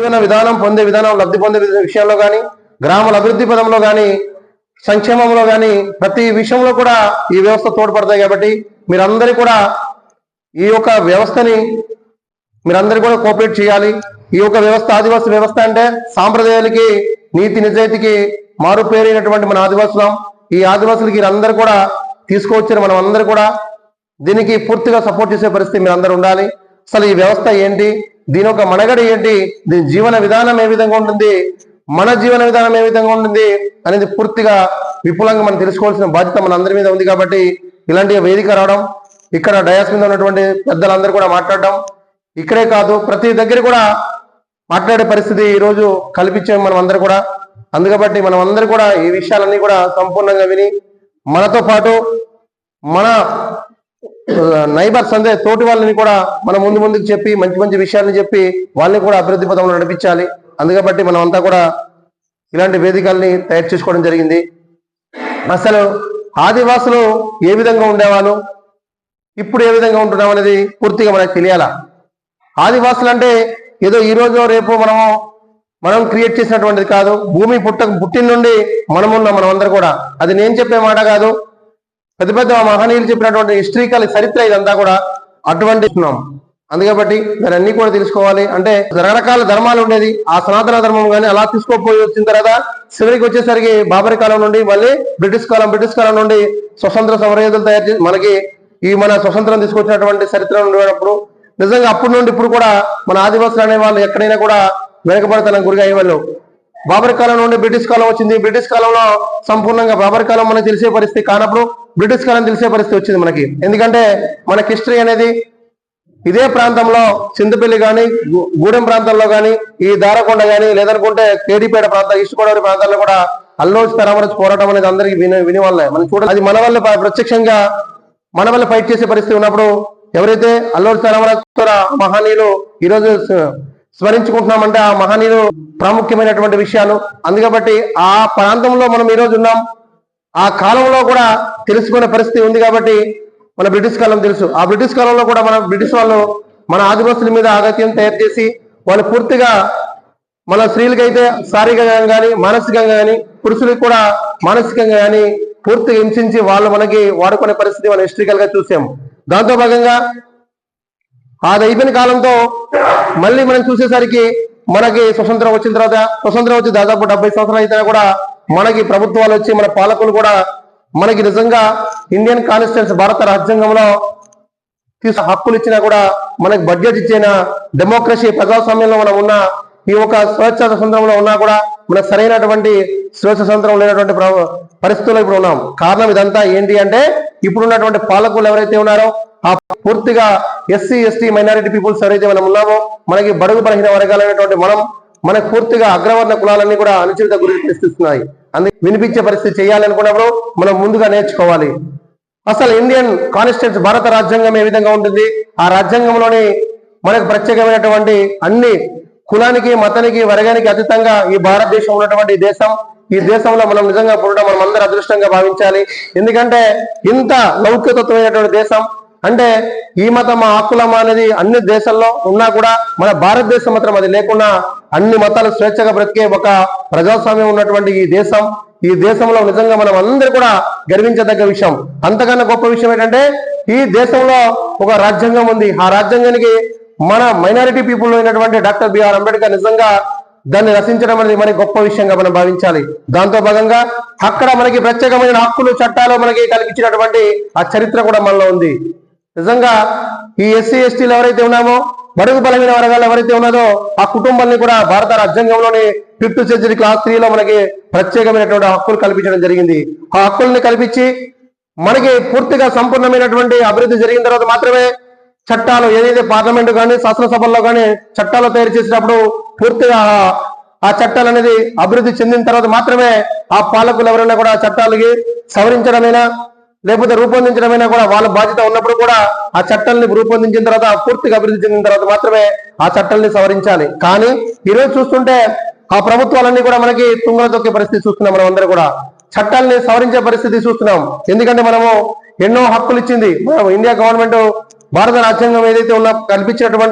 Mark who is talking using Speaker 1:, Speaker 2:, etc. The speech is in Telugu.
Speaker 1: జీవన విధానం పొందే విధానం లబ్ధి పొందే విషయంలో కానీ, గ్రామాల అభివృద్ధి పదంలో కానీ, సంక్షేమంలో కానీ ప్రతి విషయంలో కూడా ఈ వ్యవస్థ తోడ్పడతాయి. కాబట్టి మీరందరూ కూడా ఈ యొక్క వ్యవస్థని మీరందరూ కూడా కోఆపరేట్ చేయాలి. ఈ యొక్క వ్యవస్థ ఆదివాసీ వ్యవస్థ అంటే సాంప్రదాయాలకి, నీతి నిజాయితీకి మారుపేరైనటువంటి మన ఆదివాసులం. ఈ ఆదివాసులకి అందరూ కూడా తీసుకువచ్చిన మనం అందరూ కూడా దీనికి పూర్తిగా సపోర్ట్ చేసే పరిస్థితి మీరు అందరూ ఉండాలి. అసలు ఈ వ్యవస్థ ఏంటి, దీని యొక్క మనుగడ ఏంటి, దీని జీవన విధానం ఏ విధంగా ఉంటుంది, మన జీవన విధానం ఏ విధంగా ఉంటుంది అనేది పూర్తిగా విపులంగా మనం తెలుసుకోవాల్సిన బాధ్యత మన అందరి మీద ఉంది. కాబట్టి ఇలాంటి వేదిక రావడం, ఇక్కడ డయాస్ మీద ఉన్నటువంటి పెద్దలందరూ కూడా మాట్లాడడం, ఇక్కడే కాదు ప్రతి దగ్గర కూడా మాట్లాడే పరిస్థితి ఈరోజు కల్పించాము మనం అందరూ కూడా. అందుకబట్టి మనం అందరూ కూడా ఈ విషయాలన్నీ కూడా సంపూర్ణంగా విని మనతో పాటు మన నైబర్స్ అంటే తోటి వాళ్ళని కూడా మనం ముందుకు చెప్పి మంచి మంచి విషయాలను చెప్పి వాళ్ళని కూడా అభివృద్ధి పదంలో నడిపించాలి. అందుకబట్టి మనం అంతా కూడా ఇలాంటి వేదికల్ని తయారు చేసుకోవడం జరిగింది. అసలు ఆదివాసులు ఏ విధంగా ఉండేవాళ్ళు, ఇప్పుడు ఏ విధంగా ఉంటున్నాం అనేది పూర్తిగా మనకు తెలియాలా. ఆదివాసులు అంటే ఏదో ఈ రోజు రేపు మనం క్రియేట్ చేసినటువంటిది కాదు. భూమి పుట్టిన నుండి మనం అందరూ కూడా, అది నేను చెప్పే మాట కాదు, పెద్ద పెద్ద మహనీయులు చెప్పినటువంటి హిస్టరికల్ చరిత్ర ఇదంతా కూడా అటువంటి ఉన్నాం. అందుకబట్టి మీరు అన్ని కూడా తెలుసుకోవాలి. అంటే రకరకాల ధర్మాలు ఉండేది, ఆ సనాతన ధర్మం కానీ అలా తీసుకోపోయి వచ్చిన తర్వాత చివరికి వచ్చేసరికి బాబరి కాలం నుండి మళ్ళీ బ్రిటిష్ కాలం నుండి స్వతంత్ర సమరయోధులు తయారు చేసి మనకి మన స్వతంత్రం తీసుకొచ్చినటువంటి చరిత్ర ఉండేటప్పుడు నిజంగా అప్పటి నుండి ఇప్పుడు కూడా మన ఆదివాసులు అనే వాళ్ళు ఎక్కడైనా కూడా వెనకబడతానికి గురిగా అయ్యేవాళ్ళు. బాబర్ కాలం నుండి బ్రిటిష్ కాలం వచ్చింది. బ్రిటిష్ కాలంలో సంపూర్ణంగా బాబర్ కాలం మనకు తెలిసే పరిస్థితి కానప్పుడు బ్రిటిష్ కాలం తెలిసే పరిస్థితి వచ్చింది మనకి. ఎందుకంటే మనకి హిస్టరీ అనేది ఇదే ప్రాంతంలో చింతపల్లి కానీ, గూడెం ప్రాంతంలో కానీ, ఈ దారకొండ కానీ, లేదనుకుంటే కేడిపేట ప్రాంతం, ఈస్ట్ గోదావరి ప్రాంతాల్లో కూడా అల్లోచి తరామరచి పోరాటం అనేది అందరికి విని వాళ్ళే మనం చూడాలి. అది మన వల్ల ప్రత్యక్షంగా మన వల్ల ఫైట్ చేసే పరిస్థితి ఉన్నప్పుడు ఎవరైతే అల్లోచి తరామరచి మహనీయులు ఈరోజు స్మరించుకుంటున్నామంటే ఆ మహనీయులు ప్రాముఖ్యమైనటువంటి విషయాలు. అందుకబట్టి ఆ ప్రాంతంలో మనం ఈరోజు ఉన్నాం. ఆ కాలంలో కూడా తెలుసుకునే పరిస్థితి ఉంది. కాబట్టి మన బ్రిటిష్ కాలం తెలుసు. ఆ బ్రిటిష్ కాలంలో కూడా మన బ్రిటిష్ వాళ్ళు మన ఆదివాసుల మీద ఆగత్యం తయారు చేసి వాళ్ళు పూర్తిగా మన స్త్రీలకైతే శారీరకంగా కానీ, మానసికంగా కానీ, పురుషులకు కూడా మానసికంగా కానీ పూర్తిగా హింసించి వాళ్ళు మనకి వాడుకునే పరిస్థితి మనం హిస్టరికల్ గా చూసాం. దాంతో భాగంగా అది అయిపోయిన కాలంతో మళ్ళీ మనం చూసేసరికి మనకి స్వతంత్రం వచ్చిన తర్వాత, స్వతంత్రం వచ్చి దాదాపు 70 సంవత్సరాలు అయినా కూడా మనకి ప్రభుత్వాలు వచ్చి మన పాలకులు కూడా మనకి నిజంగా ఇండియన్ కాన్స్టిట్యూషన్ భారత రాజ్యాంగంలో హక్కులు ఇచ్చినా కూడా మనకి బడ్జెట్ ఇచ్చిన డెమోక్రసీ ప్రజాస్వామ్యంలో మనం ఉన్న ఈ ఒక స్వేచ్ఛ స్వతంత్రంలో ఉన్నా కూడా మనకు సరైనటువంటి స్వేచ్ఛ స్వతంత్రం లేనటువంటి పరిస్థితుల్లో ఇప్పుడు ఉన్నాం. కారణం ఇదంతా ఏంటి అంటే ఇప్పుడు ఉన్నటువంటి పాలకులు ఎవరైతే ఉన్నారో ఆ పూర్తిగా ఎస్సీ ఎస్టీ మైనారిటీ పీపుల్స్ ఎవరైతే మనం ఉన్నామో మనకి బడుగు బలహీన వర్గాలైనటువంటి మనకు పూర్తిగా అగ్రవర్ణ కులాలన్నీ కూడా అణచివేత గురి తెస్తున్నాయి. అందుకే వినిపించే పరిస్థితి చేయాలనుకున్నప్పుడు మనం ముందుగా నేర్చుకోవాలి. అసలు ఇండియన్ కాన్స్టిట్యూషన్ భారత రాజ్యాంగం ఏ విధంగా ఉంటుంది, ఆ రాజ్యాంగంలోని మనకు ప్రత్యేకమైనటువంటి అన్ని కులానికి, మతానికి, వర్గానికి అతీతంగా ఈ భారతదేశం ఉన్నటువంటి ఈ దేశంలో మనం నిజంగా పుట్టడం మనం అందరూ అదృష్టంగా భావించాలి. ఎందుకంటే ఇంత లౌకికతత్వమైనటువంటి దేశం అంటే ఈ మతం ఆ కులం అనేది అన్ని దేశాల్లో ఉన్నా కూడా మన భారతదేశం మాత్రం అది లేకుండా అన్ని మతాలు స్వేచ్ఛగా బ్రతికే ఒక ప్రజాస్వామ్యం ఉన్నటువంటి ఈ దేశంలో నిజంగా మనం అందరూ కూడా గర్వించదగ్గ విషయం. అంతకన్నా గొప్ప విషయం ఏంటంటే ఈ దేశంలో ఒక రాజ్యాంగం ఉంది. ఆ రాజ్యాంగానికి మన మైనారిటీ పీపుల్ అయినటువంటి డాక్టర్ బిఆర్ అంబేద్కర్ నిజంగా దాన్ని రచించడం అనేది మనకి గొప్ప విషయంగా మనం భావించాలి. దాంతో భాగంగా అక్కడ మనకి ప్రత్యేకమైన హక్కులు, చట్టాలు మనకి కల్పించినటువంటి ఆ చరిత్ర కూడా మనలో ఉంది. నిజంగా ఈ ఎస్సీ ఎస్టీలు ఎవరైతే ఉన్నామో, బడుగు బలమైన వర్గాలు ఎవరైతే ఉన్నారో ఆ కుటుంబాన్ని కూడా భారత రాజ్యాంగంలోని 5th సెంచరీ క్లాస్ 3లో మనకి ప్రత్యేకమైనటువంటి హక్కులు కల్పించడం జరిగింది. ఆ హక్కుల్ని కల్పించి మనకి పూర్తిగా సంపూర్ణమైనటువంటి అభివృద్ధి జరిగిన తర్వాత మాత్రమే చట్టాలు ఏదైతే పార్లమెంటు కానీ, శాసనసభల్లో కానీ చట్టాలు తయారు చేసినప్పుడు పూర్తిగా ఆ చట్టాలు అనేది అభివృద్ధి చెందిన తర్వాత మాత్రమే ఆ పాలకులు ఎవరైనా కూడా చట్టాలకి సవరించడమైనా లేకపోతే రూపొందించడమైనా కూడా వాళ్ళ బాధ్యత ఉన్నప్పుడు కూడా ఆ చట్టాలని రూపొందించిన తర్వాత పూర్తిగా అభివృద్ధి చెందిన తర్వాత మాత్రమే ఆ చట్టాలని సవరించాలి. కానీ ఈరోజు చూస్తుంటే ఆ ప్రభుత్వాలన్నీ కూడా మనకి తుంగల తొక్కే పరిస్థితి చూస్తున్నాం. మనం అందరూ కూడా చట్టాలని సవరించే పరిస్థితి చూస్తున్నాం. ఎందుకంటే మనము ఎన్నో హక్కులు ఇచ్చింది ఇండియా గవర్నమెంట్, భారత రాజ్యాంగం ఏదైతే కల్పించినటువంటి